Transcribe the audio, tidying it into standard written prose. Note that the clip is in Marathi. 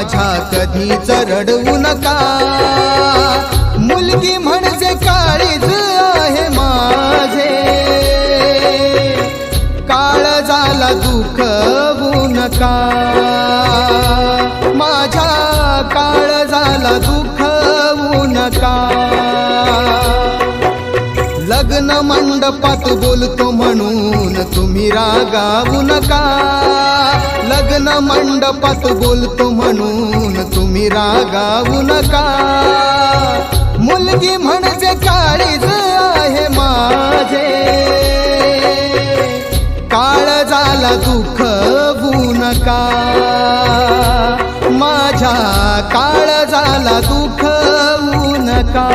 माझ्या कधीच रडवू नका, मुलगी म्हणजे काळीज आहे माझे, काळजाला दुखवू नका, माझ्या काळजाला दुखवू नका. लग्न मंडपात बोलतो म्हणून तुम्ही रागावू नका, लग्न मंडपात बोलतो म्हणून तुम्ही रागावू नका. मुलगी म्हणजे काळीज आहे माझे, काळजाला दुखवू नका, माझ्या काळजाला दुखवू नका.